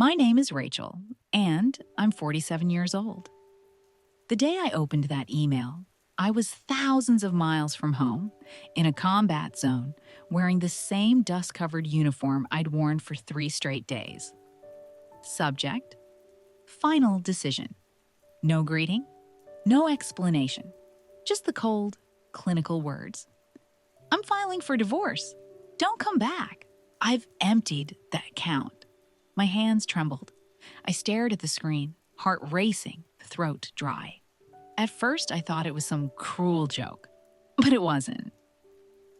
My name is Rachel, and I'm 47 years old. The day I opened that email, I was thousands of miles from home, in a combat zone, wearing the same dust-covered uniform I'd worn for 3 straight days. Subject: final decision. No greeting, no explanation, just the cold, clinical words. I'm filing for divorce. Don't come back. I've emptied that account. My hands trembled. I stared at the screen, heart racing, throat dry. At first, I thought it was some cruel joke, but it wasn't.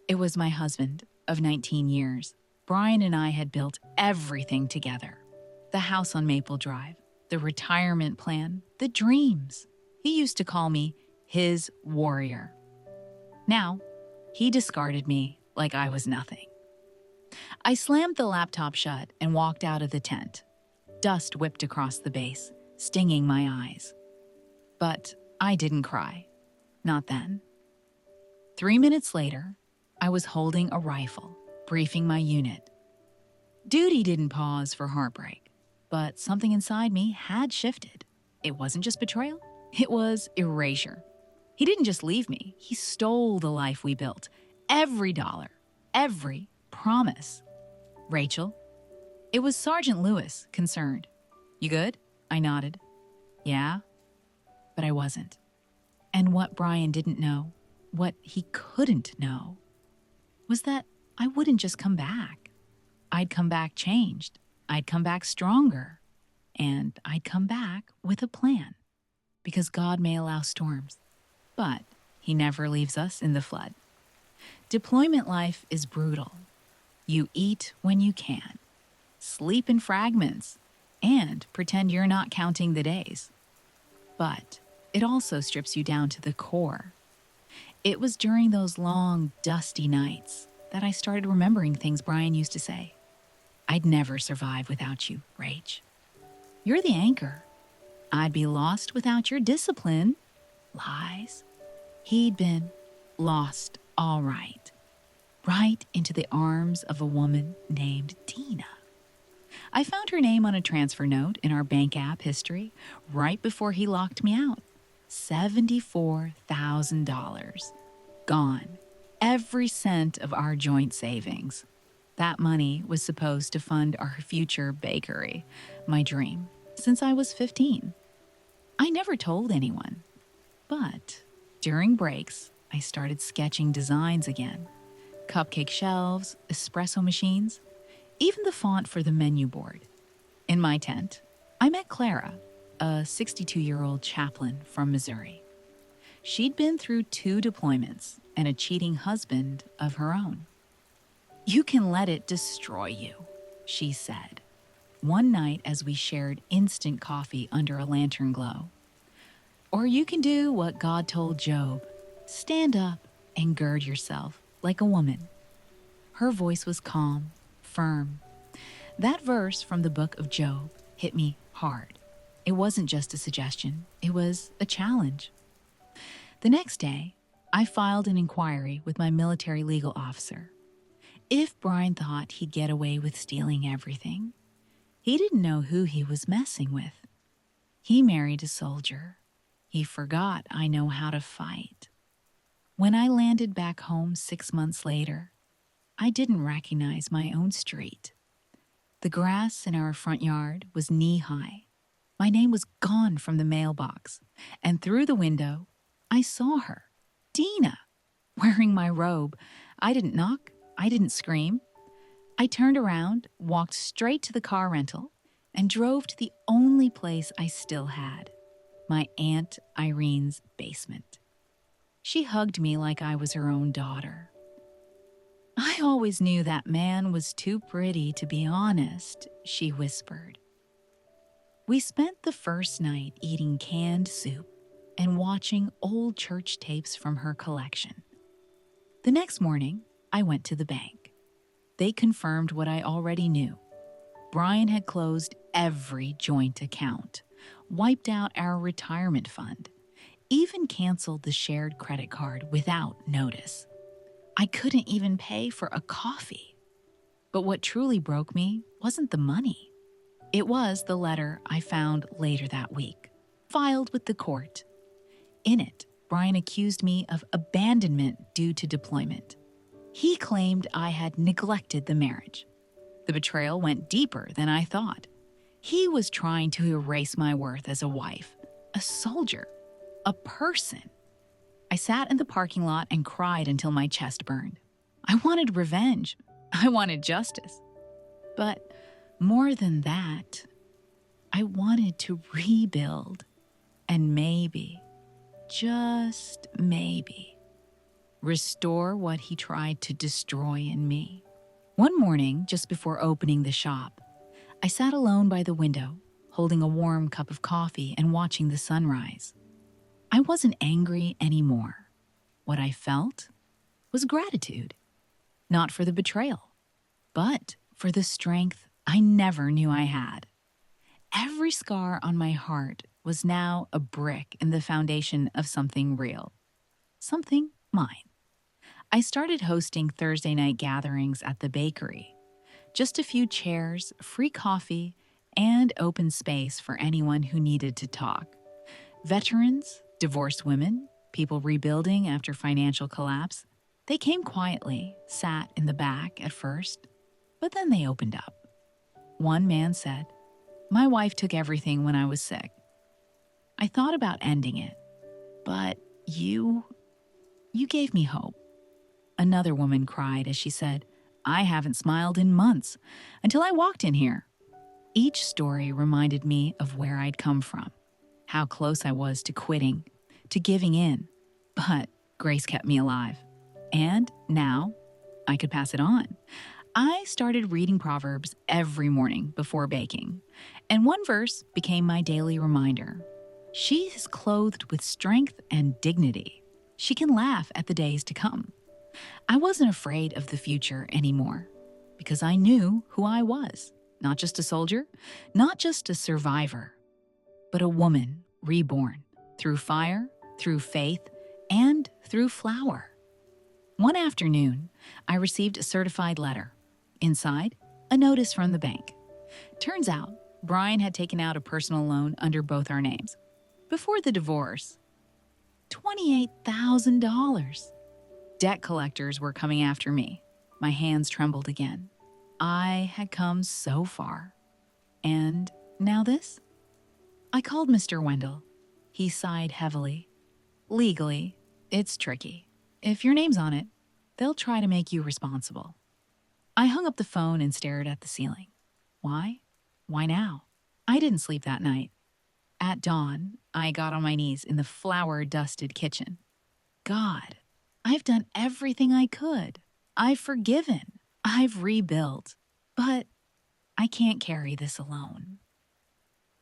It was my husband of 19 years. Brian and I had built everything together. The house on Maple Drive, the retirement plan, the dreams. He used to call me his warrior. Now, he discarded me like I was nothing. I slammed the laptop shut and walked out of the tent. Dust whipped across the base, stinging my eyes. But I didn't cry. Not then. 3 minutes later, I was holding a rifle, briefing my unit. Duty didn't pause for heartbreak, but something inside me had shifted. It wasn't just betrayal, it was erasure. He didn't just leave me, he stole the life we built. Every dollar, every promise. Rachel? It was Sergeant Lewis, concerned. You good? I nodded. Yeah? But I wasn't. And what Brian didn't know, what he couldn't know, was that I wouldn't just come back. I'd come back changed. I'd come back stronger. And I'd come back with a plan. Because God may allow storms, but he never leaves us in the flood. Deployment life is brutal. You eat when you can, sleep in fragments, and pretend you're not counting the days. But it also strips you down to the core. It was during those long, dusty nights that I started remembering things Brian used to say. I'd never survive without you, Rach. You're the anchor. I'd be lost without your discipline. Lies. He'd been lost all right. Right into the arms of a woman named Tina. I found her name on a transfer note in our bank app history right before he locked me out. $74,000. Gone. Every cent of our joint savings. That money was supposed to fund our future bakery, my dream, since I was 15. I never told anyone. But during breaks, I started sketching designs again. Cupcake shelves, espresso machines, even the font for the menu board. In my tent, I met Clara, a 62-year-old chaplain from Missouri. She'd been through 2 deployments and a cheating husband of her own. You can let it destroy you, she said, one night as we shared instant coffee under a lantern glow. Or you can do what God told Job, stand up and gird yourself like a woman. Her voice was calm, firm. That verse from the book of Job hit me hard. It wasn't just a suggestion, it was a challenge. The next day, I filed an inquiry with my military legal officer. If Brian thought he'd get away with stealing everything, he didn't know who he was messing with. He married a soldier. He forgot I know how to fight. When I landed back home 6 months later, I didn't recognize my own street. The grass in our front yard was knee-high. My name was gone from the mailbox, and through the window, I saw her, Dina, wearing my robe. I didn't knock. I didn't scream. I turned around, walked straight to the car rental, and drove to the only place I still had, my Aunt Irene's basement. She hugged me like I was her own daughter. I always knew that man was too pretty to be honest, she whispered. We spent the first night eating canned soup and watching old church tapes from her collection. The next morning, I went to the bank. They confirmed what I already knew. Brian had closed every joint account, wiped out our retirement fund, even canceled the shared credit card without notice. I couldn't even pay for a coffee. But what truly broke me wasn't the money. It was the letter I found later that week, filed with the court. In it, Brian accused me of abandonment due to deployment. He claimed I had neglected the marriage. The betrayal went deeper than I thought. He was trying to erase my worth as a wife, a soldier, a person. I sat in the parking lot and cried until my chest burned. I wanted revenge. I wanted justice. But more than that, I wanted to rebuild and maybe, just maybe, restore what he tried to destroy in me. One morning, just before opening the shop, I sat alone by the window, holding a warm cup of coffee and watching the sunrise. I wasn't angry anymore. What I felt was gratitude, not for the betrayal, but for the strength I never knew I had. Every scar on my heart was now a brick in the foundation of something real, something mine. I started hosting Thursday night gatherings at the bakery. Just a few chairs, free coffee, and open space for anyone who needed to talk. Veterans, divorced women, people rebuilding after financial collapse, they came quietly, sat in the back at first, but then they opened up. One man said, "My wife took everything when I was sick. I thought about ending it, but you gave me hope." Another woman cried as she said, "I haven't smiled in months until I walked in here." Each story reminded me of where I'd come from, how close I was to quitting, to giving in, but grace kept me alive. And now I could pass it on. I started reading Proverbs every morning before baking, and one verse became my daily reminder. She is clothed with strength and dignity. She can laugh at the days to come. I wasn't afraid of the future anymore because I knew who I was, not just a soldier, not just a survivor, but a woman reborn through fire, through faith, and through flower. One afternoon, I received a certified letter. Inside, a notice from the bank. Turns out, Brian had taken out a personal loan under both our names. Before the divorce, $28,000. Debt collectors were coming after me. My hands trembled again. I had come so far. And now this? I called Mr. Wendell. He sighed heavily. Legally, it's tricky. If your name's on it, they'll try to make you responsible. I hung up the phone and stared at the ceiling. Why? Why now? I didn't sleep that night. At dawn, I got on my knees in the flour-dusted kitchen. God, I've done everything I could. I've forgiven. I've rebuilt. But I can't carry this alone.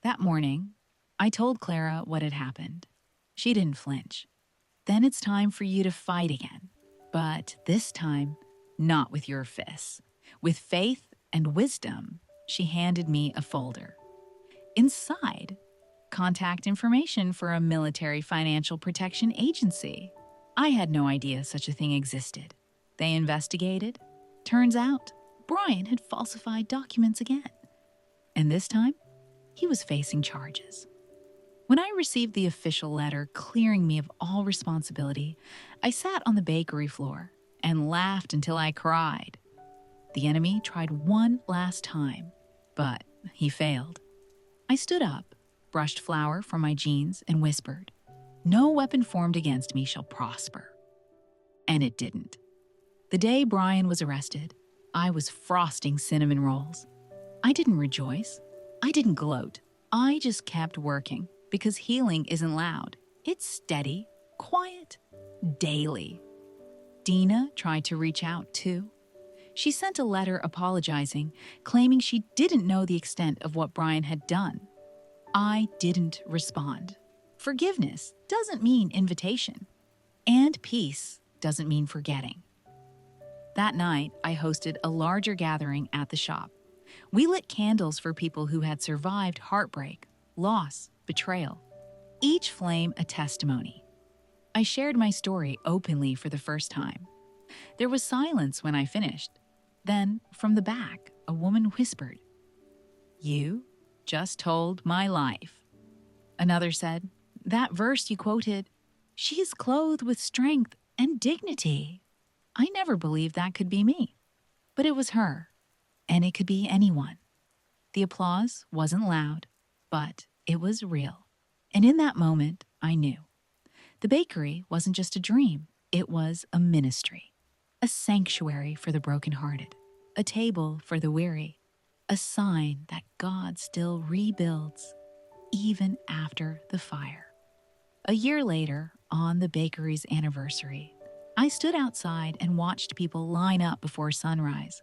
That morning, I told Clara what had happened. She didn't flinch. Then it's time for you to fight again. But this time, not with your fists. With faith and wisdom, she handed me a folder. Inside, contact information for a military financial protection agency. I had no idea such a thing existed. They investigated. Turns out, Brian had falsified documents again. And this time, he was facing charges. When I received the official letter clearing me of all responsibility, I sat on the bakery floor and laughed until I cried. The enemy tried one last time, but he failed. I stood up, brushed flour from my jeans, and whispered, "No weapon formed against me shall prosper." And it didn't. The day Brian was arrested, I was frosting cinnamon rolls. I didn't rejoice. I didn't gloat. I just kept working because healing isn't loud. It's steady, quiet, daily. Dina tried to reach out too. She sent a letter apologizing, claiming she didn't know the extent of what Brian had done. I didn't respond. Forgiveness doesn't mean invitation, and peace doesn't mean forgetting. That night, I hosted a larger gathering at the shop. We lit candles for people who had survived heartbreak, loss, betrayal. Each flame a testimony. I shared my story openly for the first time. There was silence when I finished. Then, from the back, a woman whispered, "You just told my life." Another said, "That verse you quoted, she is clothed with strength and dignity." I never believed that could be me, but it was her, and it could be anyone. The applause wasn't loud, but it was real. And in that moment, I knew. The bakery wasn't just a dream, it was a ministry, a sanctuary for the brokenhearted, a table for the weary, a sign that God still rebuilds even after the fire. A year later, on the bakery's anniversary, I stood outside and watched people line up before sunrise.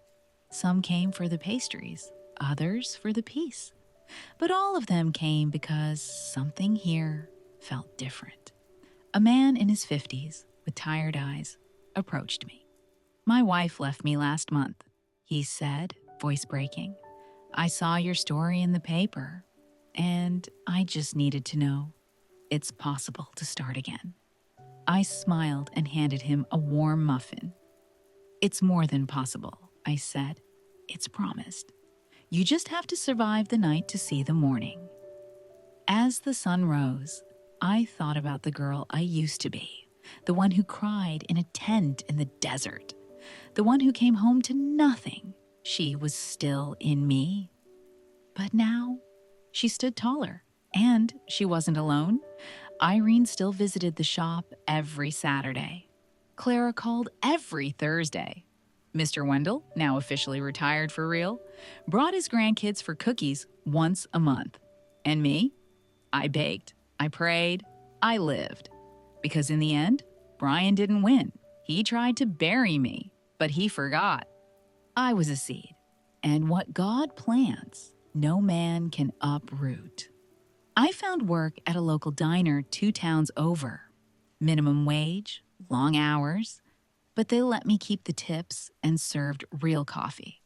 Some came for the pastries, others for the peace. But all of them came because something here felt different. A man in his 50s, with tired eyes, approached me. "My wife left me last month," he said, voice breaking. "I saw your story in the paper, and I just needed to know it's possible to start again." I smiled and handed him a warm muffin. "It's more than possible," I said. "It's promised. You just have to survive the night to see the morning." As the sun rose, I thought about the girl I used to be, the one who cried in a tent in the desert, the one who came home to nothing. She was still in me. But now, she stood taller, and she wasn't alone. Irene still visited the shop every Saturday. Clara called every Thursday. Mr. Wendell, now officially retired for real, brought his grandkids for cookies once a month. And me? I baked, I prayed, I lived. Because in the end, Brian didn't win. He tried to bury me, but he forgot. I was a seed, and what God plants, no man can uproot. I found work at a local diner 2 towns over. Minimum wage, long hours, but they let me keep the tips and served real coffee.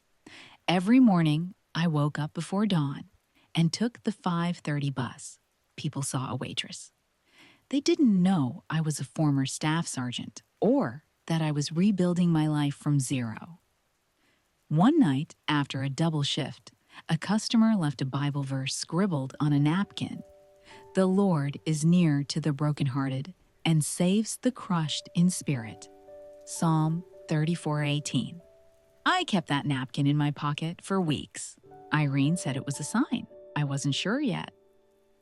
Every morning, I woke up before dawn and took the 5:30 bus. People saw a waitress. They didn't know I was a former staff sergeant or that I was rebuilding my life from zero. One night, after a double shift, a customer left a Bible verse scribbled on a napkin. "The Lord is near to the brokenhearted and saves the crushed in spirit." Psalm 34:18. I kept that napkin in my pocket for weeks. Irene said it was a sign. I wasn't sure yet,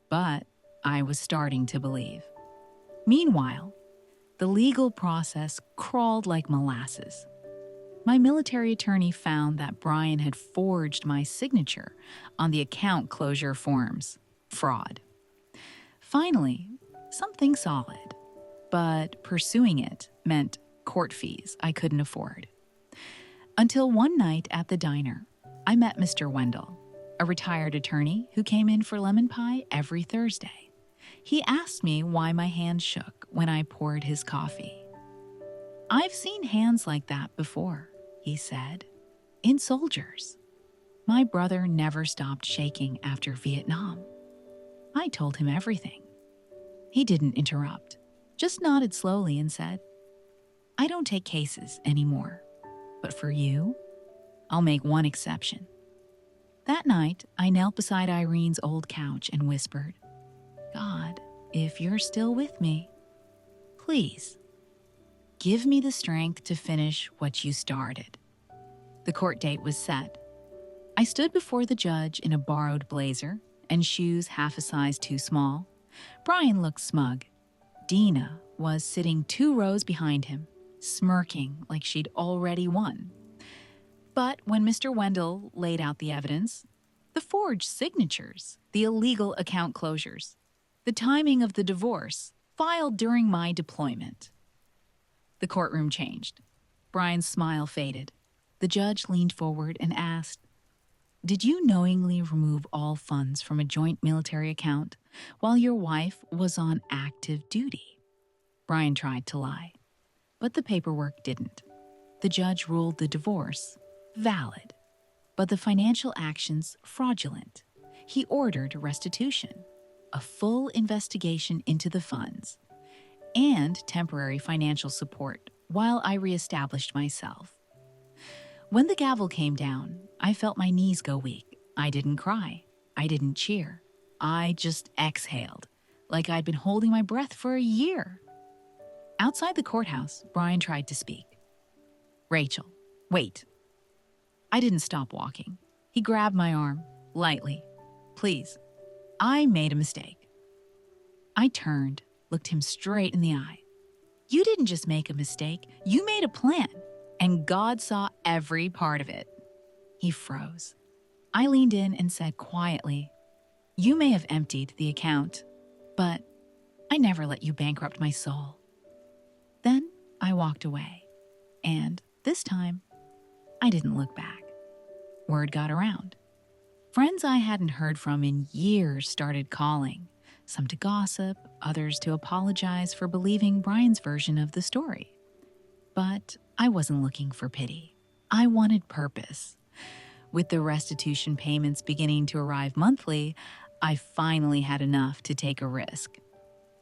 but I was starting to believe. Meanwhile, the legal process crawled like molasses. My military attorney found that Brian had forged my signature on the account closure forms. Fraud. Finally, something solid, but pursuing it meant court fees I couldn't afford. Until one night at the diner, I met Mr. Wendell, a retired attorney who came in for lemon pie every Thursday. He asked me why my hands shook when I poured his coffee. "I've seen hands like that before," he said, "in soldiers. My brother never stopped shaking after Vietnam." I told him everything. He didn't interrupt, just nodded slowly and said, "I don't take cases anymore, but for you, I'll make one exception." That night, I knelt beside Irene's old couch and whispered, "God, if you're still with me, please, give me the strength to finish what you started." The court date was set. I stood before the judge in a borrowed blazer and shoes half a size too small. Brian looked smug. Dina was sitting 2 rows behind him, smirking like she'd already won. But when Mr. Wendell laid out the evidence, the forged signatures, the illegal account closures, the timing of the divorce filed during my deployment. The courtroom changed. Brian's smile faded. The judge leaned forward and asked, "Did you knowingly remove all funds from a joint military account while your wife was on active duty?" Brian tried to lie, but the paperwork didn't. The judge ruled the divorce valid, but the financial actions fraudulent. He ordered restitution, a full investigation into the funds, and temporary financial support while I reestablished myself. When the gavel came down, I felt my knees go weak. I didn't cry. I didn't cheer. I just exhaled, like I'd been holding my breath for a year. Outside the courthouse, Brian tried to speak. Rachel, wait. I didn't stop walking. He grabbed my arm, lightly. Please. I made a mistake. I turned, looked him straight in the eye. You didn't just make a mistake, you made a plan, and God saw every part of it. He froze. I leaned in and said quietly, You may have emptied the account, but I never let you bankrupt my soul. Then I walked away, and this time, I didn't look back. Word got around. Friends I hadn't heard from in years started calling, some to gossip, others to apologize for believing Brian's version of the story. But I wasn't looking for pity. I wanted purpose. With the restitution payments beginning to arrive monthly, I finally had enough to take a risk.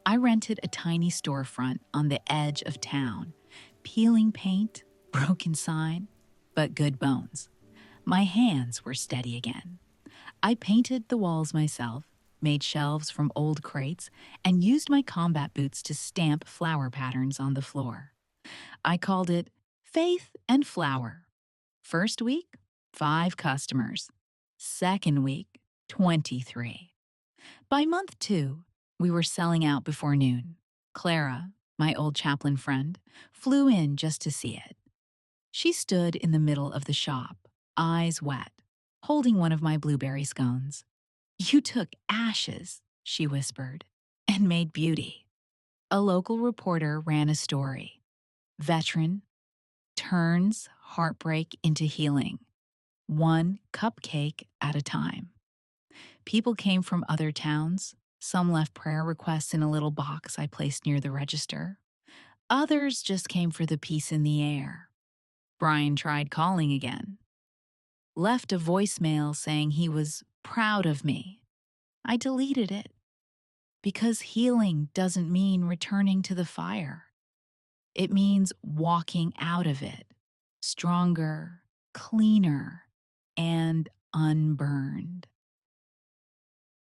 I rented a tiny storefront on the edge of town, peeling paint, broken sign, but good bones. My hands were steady again. I painted the walls myself, made shelves from old crates, and used my combat boots to stamp flower patterns on the floor. I called it Faith and Flower. First week, 5 customers. Second week, 23. By month 2, we were selling out before noon. Clara, my old chaplain friend, flew in just to see it. She stood in the middle of the shop, eyes wet, holding one of my blueberry scones. You took ashes, she whispered, and made beauty. A local reporter ran a story. Veteran turns heartbreak into healing, one cupcake at a time. People came from other towns. Some left prayer requests in a little box I placed near the register. Others just came for the peace in the air. Brian tried calling again. Left a voicemail saying he was proud of me. I deleted it. Because healing doesn't mean returning to the fire. It means walking out of it, stronger, cleaner, and unburned.